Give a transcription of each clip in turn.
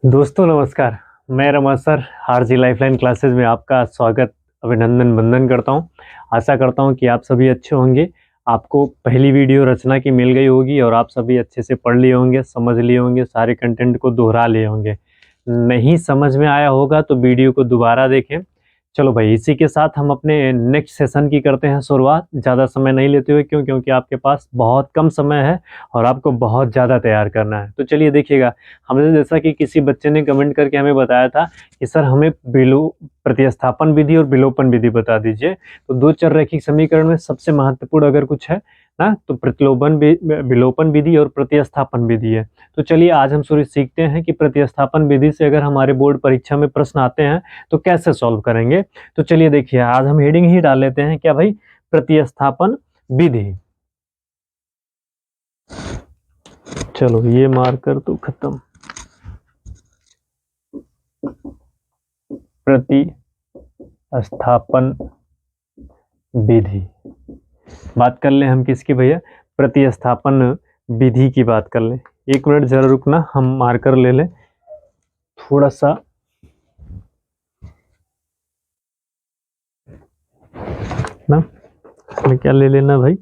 दोस्तों नमस्कार। मैं Rama sir RG lifeline classes में आपका स्वागत अभिनंदन वंदन करता हूं। आशा करता हूं कि आप सभी अच्छे होंगे। आपको पहली वीडियो रचना की मिल गई होगी और आप सभी अच्छे से पढ़ लिए होंगे, समझ लिए होंगे, सारे कंटेंट को दोहरा लिए होंगे। नहीं समझ में आया होगा तो वीडियो को दोबारा देखें। चलो भाई, इसी के साथ हम अपने नेक्स्ट सेशन की करते हैं शुरुआत, ज़्यादा समय नहीं लेते हुए। क्योंकि आपके पास बहुत कम समय है और आपको बहुत ज़्यादा तैयार करना है। तो चलिए देखिएगा, हमने जैसा कि किसी बच्चे ने कमेंट करके हमें बताया था कि सर हमें प्रतिस्थापन विधि और विलोपन विधि बता दीजिए। तो दो चर रैखिक समीकरण में सबसे महत्वपूर्ण अगर कुछ है ना तो विलोपन विधि और प्रतिस्थापन विधि है। तो चलिए आज हम शुरू सीखते हैं कि प्रतिस्थापन विधि से अगर हमारे बोर्ड परीक्षा में प्रश्न आते हैं तो कैसे सॉल्व करेंगे। तो चलिए देखिए, आज हम हेडिंग ही डाल लेते हैं, क्या भाई, प्रतिस्थापन विधि। चलो ये मार्कर तो खत्म। प्रतिस्थापन विधि बात कर ले हम किसकी भैया, प्रतिस्थापन विधि की बात कर ले। एक मिनट जरा रुकना, हम मार्कर ले लें थोड़ा सा ना। क्या ले लेना भाई,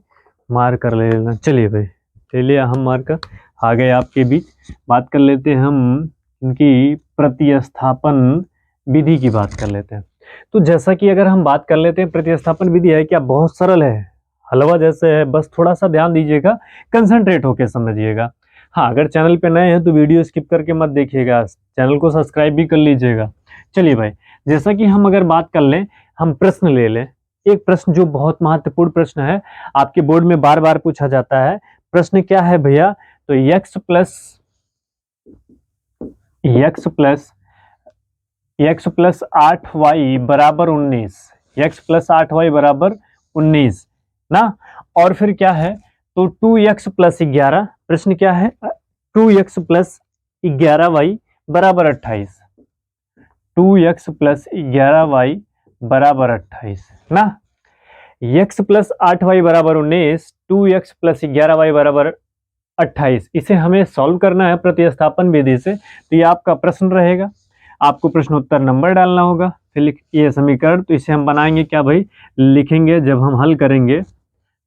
मार्कर ले लेना। चलिए भाई, चलिए हम मार्कर आ गए आपके बीच। बात कर लेते हैं हम इनकी प्रतिस्थापन विधि की बात कर लेते हैं। तो जैसा कि अगर हम बात कर लेते हैं, प्रतिस्थापन विधि है क्या, बहुत सरल है, हलवा जैसे है। बस थोड़ा सा ध्यान दीजिएगा, कंसंट्रेट होकर समझिएगा। हाँ, अगर चैनल पे नए हैं तो वीडियो स्किप करके मत देखिएगा, चैनल को सब्सक्राइब भी कर लीजिएगा। चलिए भाई, जैसा कि हम अगर बात कर लें, हम प्रश्न ले लें। एक प्रश्न जो बहुत महत्वपूर्ण प्रश्न है, आपके बोर्ड में बार बार पूछा जाता है। प्रश्न क्या है भैया, तो x प्लस 8y बराबर 19, x प्लस 8y बराबर 19 ना। और फिर क्या है, तो 2x प्लस 11। प्रश्न क्या है, 2x प्लस 11y बराबर 28, 2x प्लस 11y बराबर 28 ना। x प्लस 8y बराबर 19, 2x प्लस 11y बराबर 28, इसे हमें सॉल्व करना है प्रतिस्थापन विधि से। तो ये आपका प्रश्न रहेगा, आपको प्रश्नोत्तर नंबर डालना होगा। फिर ये समीकरण, तो इसे हम बनाएंगे क्या भाई, लिखेंगे जब हम हल करेंगे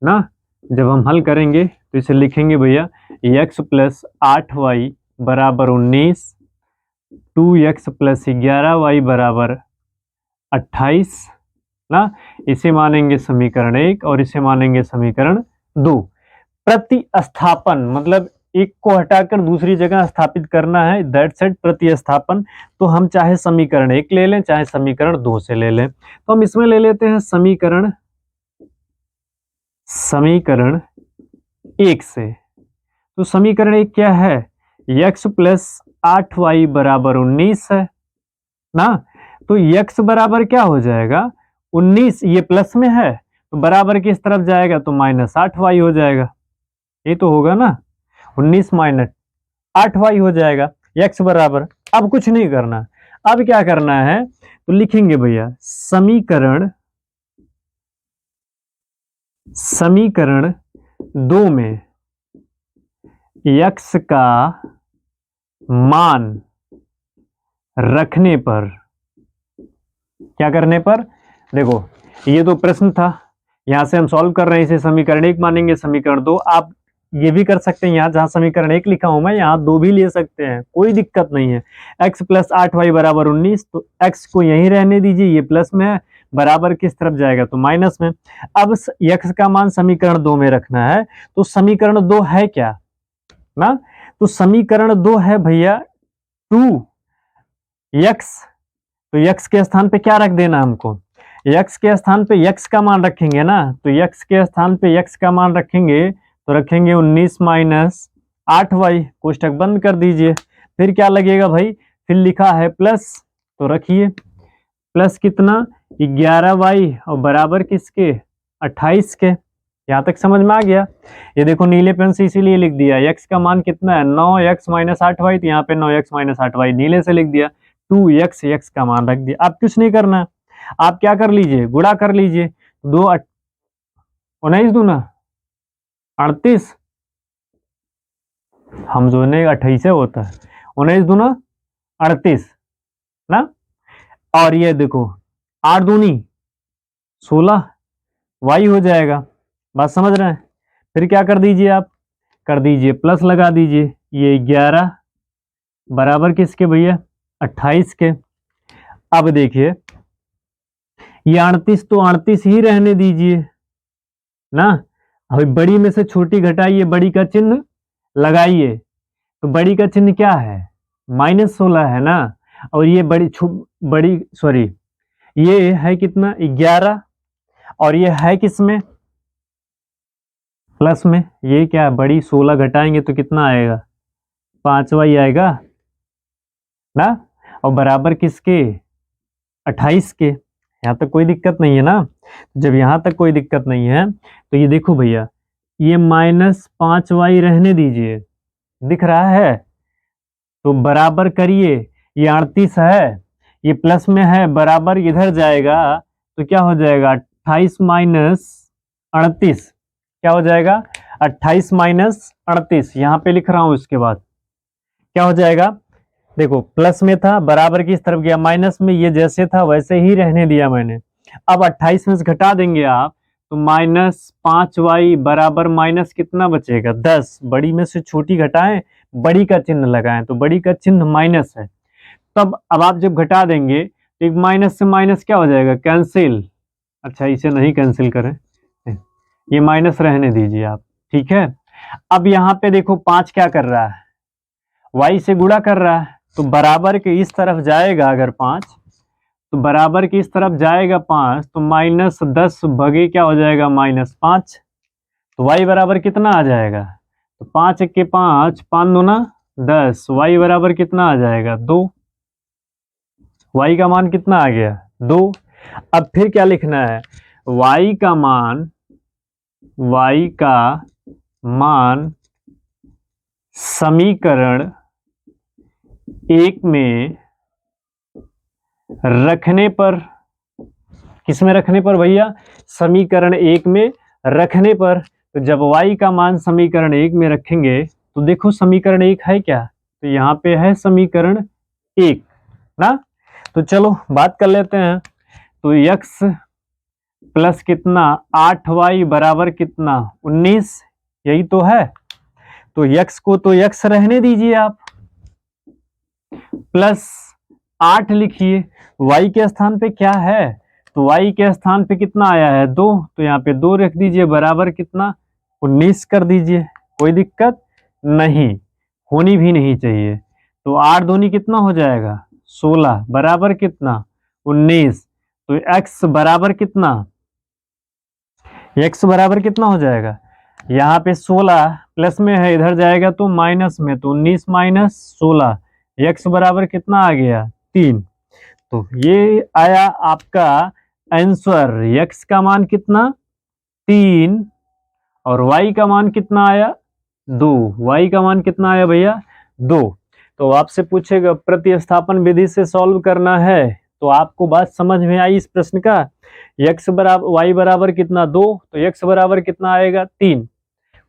ना। जब हम हल करेंगे तो इसे लिखेंगे भैया, x प्लस 8y बराबर 19, 2x प्लस 11y बराबर 28 ना। इसे मानेंगे समीकरण 1 और इसे मानेंगे समीकरण 2। प्रतिस्थापन मतलब एक को हटाकर दूसरी जगह स्थापित करना है, दैट्स इट प्रतिस्थापन। तो हम चाहे समीकरण 1 ले लें, चाहे समीकरण 2 से ले लें। तो हम इसमें ले लेते हैं समीकरण 1 से। तो समीकरण 1 क्या है, x प्लस 8y बराबर 19 है ना। तो x बराबर क्या हो जाएगा, 19, ये प्लस में है तो बराबर किस तरफ जाएगा, तो माइनस 8y हो जाएगा। ये तो होगा ना, 19 माइनस 8y हो जाएगा, x बराबर। अब कुछ नहीं करना, अब क्या करना है, तो लिखेंगे भैया समीकरण 2 में x का मान रखने पर, क्या करने पर, देखो ये तो प्रश्न था, यहां से हम सॉल्व कर रहे हैं, इसे समीकरण 1 मानेंगे। समीकरण 2 आप ये भी कर सकते हैं, यहाँ जहां समीकरण 1 लिखा हूं मैं, यहाँ 2 भी ले सकते हैं, कोई दिक्कत नहीं है। x प्लस 8y बराबर 19, तो x को यहीं रहने दीजिए, ये प्लस में है, बराबर किस तरफ जाएगा, तो माइनस में। अब x का मान समीकरण 2 में रखना है, तो समीकरण 2 है क्या ना, तो समीकरण 2 है भैया 2x। तो x के स्थान पे क्या रख देना हमको, x के स्थान पे x का मान रखेंगे ना। तो x के स्थान पे x का मान रखेंगे तो रखेंगे 19 माइनस 8y, कोष्टक बंद कर दीजिए। फिर क्या लगेगा भाई, फिर लिखा है प्लस, तो रखिए प्लस कितना, 11y और बराबर किसके, 28 के। यहां तक समझ में आ गया। ये देखो नीले पेन से इसीलिए लिख दिया, x का मान कितना है, 9x माइनस 8y, तो यहाँ पे 9x माइनस 8y नीले से लिख दिया, 2x x का मान रख दिया। आप कुछ नहीं करना, आप क्या कर लीजिए, गुणा कर लीजिए। 19 दूना 38, हम जो ने 28 होता है, 19 दूना 38 ना, और ये देखो 8 दूनी 16 वाई हो जाएगा। बात समझ रहे हैं? फिर क्या कर दीजिए आप, कर दीजिए प्लस लगा दीजिए, ये 11 बराबर किसके भैया 28 के। अब देखिए ये 38 तो 38 ही रहने दीजिए ना। अभी बड़ी में से छोटी घटाइए, बड़ी का चिन्ह लगाइए, तो बड़ी का चिन्ह क्या है -16 है ना, और ये बड़ी सॉरी ये है कितना 11, और ये है किसमें प्लस में, ये क्या है बड़ी 16 घटाएंगे तो कितना आएगा 5 ही आएगा ना, और बराबर किसके 28 के। यहाँ तक कोई दिक्कत नहीं है ना। जब यहाँ तक कोई दिक्कत नहीं है तो ये देखो भैया ये -5y रहने दीजिए, दिख रहा है, तो बराबर करिए, ये 38 है, ये प्लस में है, बराबर इधर जाएगा तो क्या हो जाएगा 28 - 38, क्या हो जाएगा 28 - 38, यहाँ पे लिख रहा हूं। इसके बाद क्या हो जाएगा, देखो प्लस में था, बराबर की इस तरफ गया, माइनस में ये जैसे था वैसे ही रहने दिया मैंने। अब 28 में से घटा देंगे आप तो -5y बराबर माइनस कितना बचेगा 10, बड़ी में से छोटी घटाएं, बड़ी का चिन्ह लगाएं, तो बड़ी का चिन्ह माइनस है। तब अब आप जब घटा देंगे तो एक माइनस से माइनस क्या हो जाएगा कैंसिल। अच्छा इसे नहीं कैंसिल करें, ये माइनस रहने दीजिए आप, ठीक है। अब यहाँ पे देखो 5 क्या कर रहा है y से गुणा कर रहा है, तो बराबर के इस तरफ जाएगा, अगर 5 तो बराबर की इस तरफ जाएगा 5, तो -10 भगे क्या हो जाएगा -5, तो y बराबर कितना आ जाएगा, तो 5 1 के 5, 5 दूना 10, y बराबर कितना आ जाएगा 2, y का मान कितना आ गया 2। अब फिर क्या लिखना है, y का मान समीकरण 1 में रखने पर, किसमें रखने पर भैया समीकरण 1 में रखने पर, तो जब y का मान समीकरण 1 में रखेंगे तो देखो समीकरण 1 है क्या, तो यहाँ पे है समीकरण 1 ना। तो चलो बात कर लेते हैं, तो x प्लस कितना 8y बराबर कितना 19, यही तो है। तो x को तो x रहने दीजिए आप, प्लस 8 लिखिए, y के स्थान पे क्या है, तो y के स्थान पे कितना आया है 2, तो यहाँ पे 2 रख दीजिए, बराबर कितना 19 कर दीजिए, कोई दिक्कत नहीं, होनी भी नहीं चाहिए। तो 8 दूनी कितना हो जाएगा 16, बराबर कितना 19, तो x बराबर कितना, x बराबर कितना हो जाएगा, यहाँ पे 16 प्लस में है, इधर जाएगा तो माइनस में, तो 19 - 16, x बराबर कितना आ गया 3। तो ये आया आपका आंसर, x का मान कितना 3 और y का मान कितना आया 2, y का मान कितना आया भैया 2। तो आपसे पूछेगा प्रतिस्थापन विधि से सॉल्व करना है, तो आपको बात समझ में आई इस प्रश्न का, x बराबर y बराबर कितना 2, तो x बराबर कितना आएगा 3।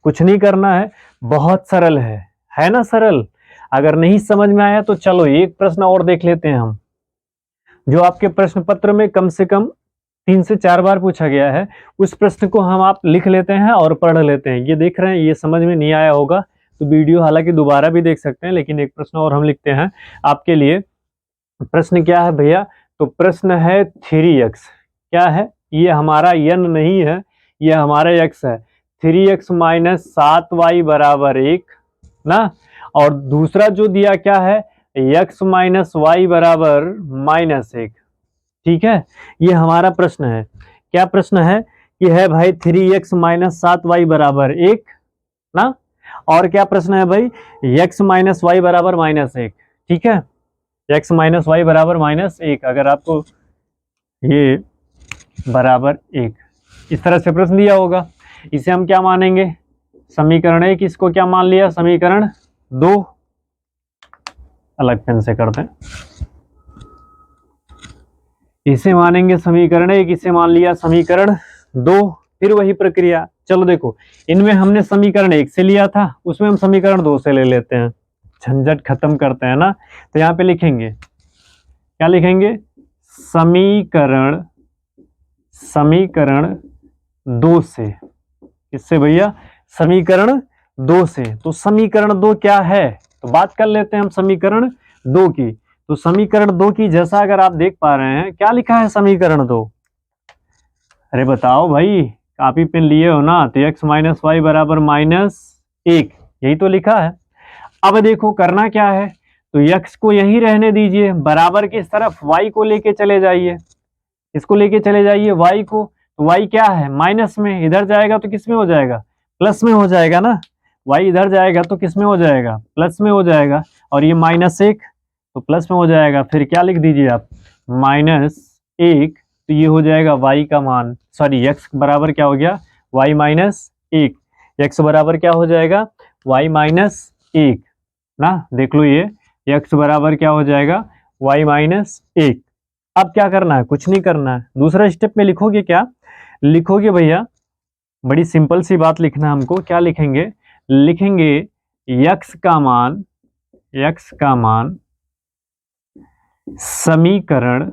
कुछ नहीं करना है, बहुत सरल है ना सरल। अगर नहीं समझ में आया तो चलो एक प्रश्न और देख लेते हैं हम, जो आपके प्रश्न पत्र में कम से कम 3 से 4 बार पूछा गया है, उस प्रश्न को हम आप लिख लेते हैं और पढ़ लेते हैं। ये देख रहे हैं, ये समझ में नहीं आया होगा तो वीडियो हालांकि दोबारा भी देख सकते हैं, लेकिन एक प्रश्न और हम लिखते हैं आपके लिए। प्रश्न क्या है भैया, तो प्रश्न है 3x, क्या है ये हमारा n नहीं है, ये हमारा x है, 3x - 7y बराबर 1 ना, और दूसरा जो दिया क्या है x - y बराबर -1, ठीक है। ये हमारा प्रश्न है, क्या प्रश्न है कि है भाई 3x - 7y बराबर 1 ना, और क्या प्रश्न है भाई x - y बराबर -1, ठीक है, x - y बराबर -1, अगर आपको ये बराबर 1 इस तरह से प्रश्न दिया होगा, इसे हम क्या मानेंगे समीकरण 1, इसको क्या मान लिया समीकरण 2, अलग पेन से करते हैं, इसे मानेंगे समीकरण 1, इसे मान लिया समीकरण 2। फिर वही प्रक्रिया, चलो देखो इनमें हमने समीकरण 1 से लिया था, उसमें हम समीकरण 2 से ले लेते हैं, झंझट खत्म करते हैं ना, तो यहाँ पे लिखेंगे, क्या लिखेंगे, समीकरण, समीकरण 2 से, किससे भैया, समीकरण 2 से। तो समीकरण 2 क्या है, तो बात कर लेते हैं हम समीकरण 2 की। तो समीकरण 2 की जैसा अगर आप देख पा रहे हैं, क्या लिखा है समीकरण 2, अरे बताओ भाई, कॉपी पेन लिए हो ना, तो x माइनस वाई बराबर -1, यही तो लिखा है। अब देखो करना क्या है, तो x को यहीं रहने दीजिए, बराबर किस तरफ, y को लेके चले जाइए, इसको लेके चले जाइए y को, तो y क्या है, माइनस में, इधर जाएगा तो किस में हो जाएगा, प्लस में हो जाएगा ना, y इधर जाएगा तो किस में हो जाएगा, प्लस में हो जाएगा, और ये -1 तो प्लस में हो जाएगा। फिर क्या लिख दीजिए आप, -1, तो ये हो जाएगा y का मान, सॉरी x बराबर क्या हो गया, y -1, x बराबर क्या हो जाएगा, y -1 ना, देख लो ये x बराबर क्या हो जाएगा, y -1। अब क्या करना है, कुछ नहीं करना है, दूसरा स्टेप में लिखोगे, क्या लिखोगे भैया, बड़ी सिंपल सी बात लिखना हमको, क्या लिखेंगे, लिखेंगे x का मान, x का मान समीकरण,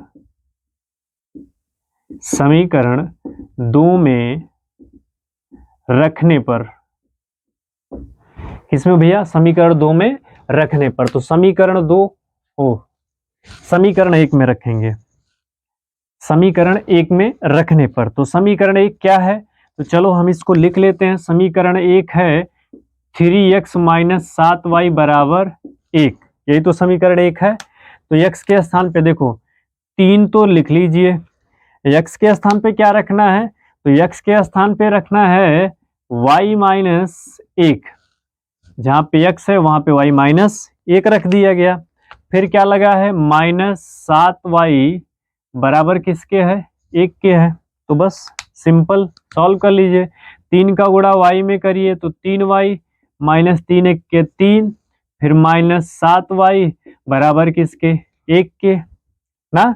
समीकरण 2 में रखने पर, किसमें भैया, समीकरण 2 में रखने पर, तो समीकरण 2 समीकरण 1 में रखेंगे, समीकरण 1 में रखने पर, तो समीकरण 1 क्या है, तो चलो हम इसको लिख लेते हैं। समीकरण 1 है 3x माइनस 7y बराबर 1, यही तो समीकरण 1 है। तो x के स्थान पे देखो 3 तो लिख लीजिए, x के स्थान पे क्या रखना है, तो x के स्थान पे रखना है y -1, जहां पे x है वहां पे y -1 रख दिया गया। फिर क्या लगा है, -7y बराबर किसके है, 1 के है, तो बस सिंपल सॉल्व कर लीजिए, 3 का गुणा y में करिए तो 3y, -3 1 के 3, फिर -7y बराबर किसके, 1 के ना।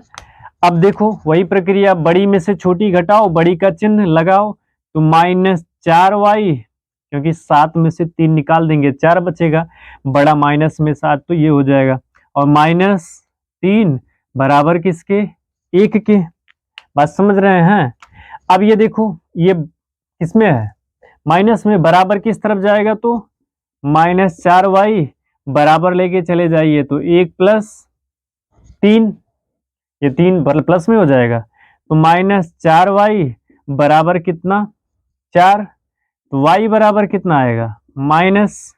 अब देखो वही प्रक्रिया, बड़ी में से छोटी घटाओ, बड़ी का चिन्ह लगाओ, तो -4y, क्योंकि 7 में से 3 निकाल देंगे 4 बचेगा, बड़ा माइनस में 7 तो ये हो जाएगा, और -3 बराबर किसके, 1 के, बात समझ रहे हैं। अब ये देखो ये किसमें है, माइनस में, बराबर किस तरफ जाएगा, तो -4y बराबर लेके चले जाइए, तो 1 + 3, ये 3 प्लस में हो जाएगा, तो -4y बराबर कितना, 4, तो y बराबर कितना आएगा, -1,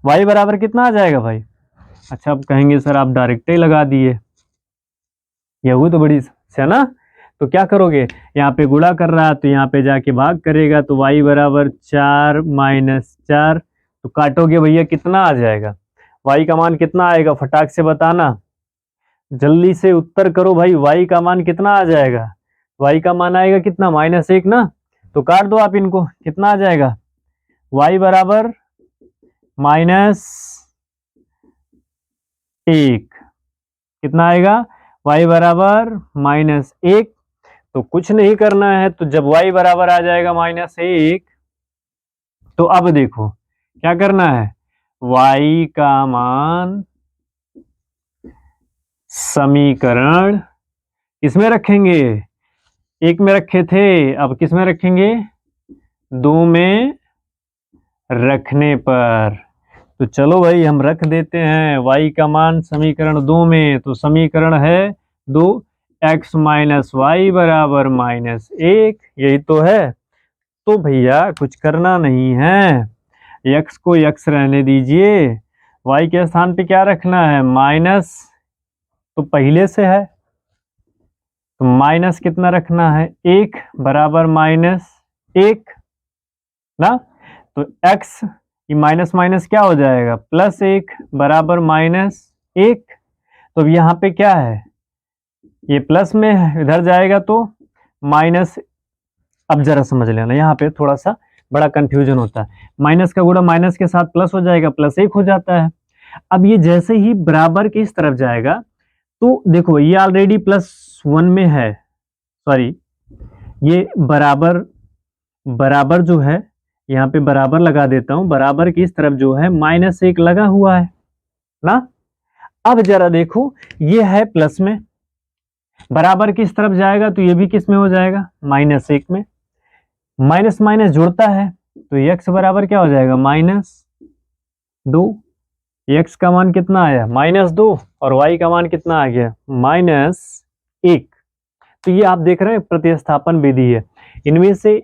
y बराबर कितना आ जाएगा भाई। अच्छा अब कहेंगे सर आप डायरेक्ट ही लगा दिए, ये हुई तो बड़ी समस्या ना, तो क्या करोगे, यहाँ पे गुणा कर रहा है तो यहाँ पे जाके भाग करेगा, तो y बराबर 4 - 4, तो काटोगे भैया कितना आ जाएगा, y का मान कितना आएगा, फटाक से बताना, जल्दी से उत्तर करो भाई, y का मान कितना आ जाएगा, y का मान आएगा कितना, -1 ना, तो काट दो आप इनको, कितना आ जाएगा, y बराबर -1, कितना आएगा, y बराबर -1, तो कुछ नहीं करना है, तो जब y बराबर आ जाएगा -1, तो अब देखो क्या करना है, y का मान समीकरण किसमें रखेंगे, 1 में रखे थे, अब किस में रखेंगे, 2 में रखने पर। तो चलो भाई हम रख देते हैं y का मान समीकरण 2 में, तो समीकरण है 2, x माइनस वाई बराबर -1, यही तो है। तो भैया कुछ करना नहीं है, x को x रहने दीजिए, y के स्थान पे क्या रखना है, माइनस, तो पहले से है, तो माइनस कितना रखना है, 1 बराबर -1 ना, तो x ये माइनस माइनस क्या हो जाएगा, +1 बराबर -1, तो अब यहाँ पे क्या है, ये प्लस में है, इधर जाएगा तो माइनस। अब जरा समझ लेना, यहाँ पे थोड़ा सा बड़ा कंफ्यूजन होता है, माइनस का गुणा माइनस के साथ प्लस हो जाएगा, +1 हो जाता है। अब ये जैसे ही बराबर की इस तरफ जाएगा, तो देखो ये ऑलरेडी +1 में है, सॉरी ये बराबर जो है यहाँ पे बराबर लगा देता हूँ, बराबर की इस तरफ जो है -1 लगा हुआ है ना। अब जरा देखो, ये है प्लस में, बराबर किस तरफ जाएगा तो ये भी किस में हो जाएगा, -1 में। माइनस माइनस जुड़ता है तो x बराबर क्या हो जाएगा, -2। x का मान कितना आया, -2, और y का मान कितना आ गया, -1। तो ये आप देख रहे हैं प्रतिस्थापन विधि है। इनमें से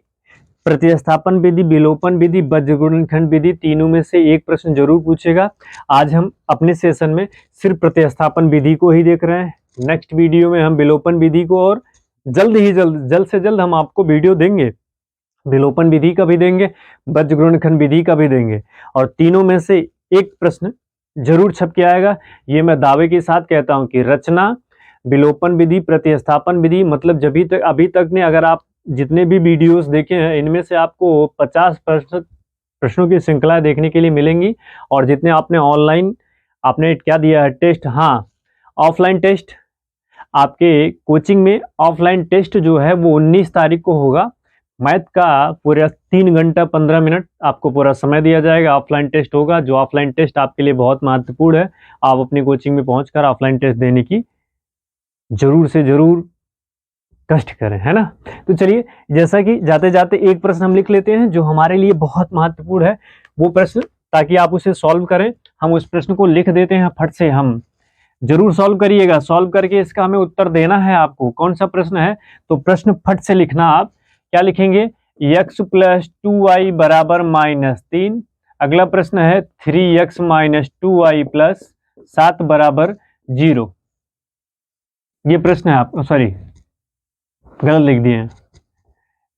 प्रतिस्थापन विधि, विलोपन विधि, बीजगणित विधि, तीनों में से एक प्रश्न जरूर पूछेगा। आज हम अपने सेशन में सिर्फ प्रतिस्थापन विधि को ही देख रहे हैं। नेक्स्ट वीडियो में हम विलोपन विधि को, और जल्द से जल्द हम आपको वीडियो देंगे, विलोपन विधि का भी देंगे, बीजगणित विधि का भी देंगे, और तीनों में से एक प्रश्न जरूर छप के आएगा। ये मैं दावे के साथ कहता हूं कि रचना, विलोपन विधि, प्रतिस्थापन विधि, मतलब जब तक अभी तक ने अगर आप जितने भी वीडियोस देखे हैं, इनमें से आपको 50 प्रश्नों की श्रृंखला देखने के लिए मिलेंगी। और जितने आपने ऑनलाइन आपने क्या दिया है टेस्ट, हाँ ऑफलाइन टेस्ट, आपके कोचिंग में ऑफलाइन टेस्ट जो है वो 19 तारीख को होगा। मैथ का पूरा 3 घंटा 15 मिनट आपको पूरा समय दिया जाएगा, ऑफलाइन टेस्ट होगा। जो ऑफलाइन टेस्ट आपके लिए बहुत महत्वपूर्ण है, आप अपनी कोचिंग में पहुंचकर ऑफलाइन टेस्ट देने की जरूर से जरूर कष्ट करें, है ना। तो चलिए, जैसा कि जाते जाते एक प्रश्न हम लिख लेते हैं जो हमारे लिए बहुत महत्वपूर्ण है, वो प्रश्न, ताकि आप उसे सॉल्व करें। हम उस प्रश्न को लिख देते हैं फट से, हम जरूर सॉल्व करिएगा। सॉल्व करके इसका हमें उत्तर देना है आपको। कौन सा प्रश्न है, तो प्रश्न फट से लिखना। आप क्या लिखेंगे, x + 2y बराबर -3। अगला प्रश्न है 3x - 2y + 7 बराबर 0। ये प्रश्न है आप, सॉरी गलत लिख दिए,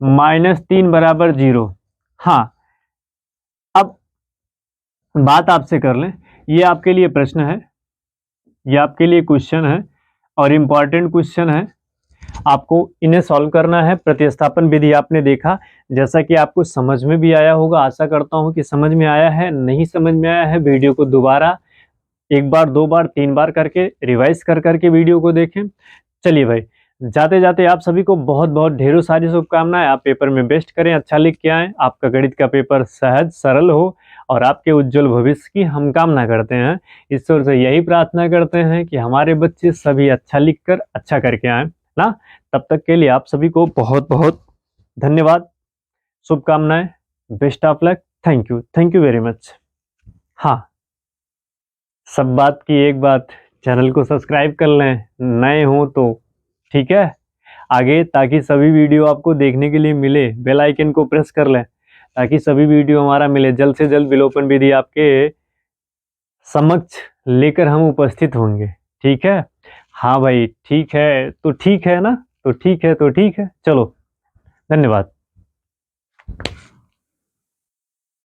-3 बराबर 0। हाँ, अब बात आपसे कर लें, ये आपके लिए प्रश्न है, ये आपके लिए क्वेश्चन है, और इम्पॉर्टेंट क्वेश्चन है। आपको इन्हें सॉल्व करना है। प्रतिस्थापन विधि आपने देखा, जैसा कि आपको समझ में भी आया होगा, आशा करता हूं कि समझ में आया है। नहीं समझ में आया है, वीडियो को दोबारा 1 बार 2 बार 3 बार करके रिवाइज कर करके वीडियो को देखें। चलिए भाई, जाते जाते आप सभी को बहुत बहुत ढेरों सारी शुभकामनाएं। आप पेपर में बेस्ट करें, अच्छा लिख के आएँ, आपका गणित का पेपर सहज सरल हो, और आपके उज्जवल भविष्य की हम कामना करते हैं। ईश्वर से यही प्रार्थना करते हैं कि हमारे बच्चे सभी अच्छा लिखकर अच्छा करके आएँ ना। तब तक के लिए आप सभी को बहुत बहुत धन्यवाद, शुभकामनाएं, best of luck, thank you very much. हाँ, सब बात की एक बात, चैनल को सब्सक्राइब कर लें नए हो तो, ठीक है आगे, ताकि सभी वीडियो आपको देखने के लिए मिले। बेल आइकन को प्रेस कर लें ताकि सभी वीडियो हमारा मिले। जल्द से जल्द विलोपन विधि आपके समक्ष लेकर हम उपस्थित होंगे, ठीक है। हाँ भाई, ठीक है तो ठीक है ना, तो ठीक है तो ठीक है, चलो धन्यवाद।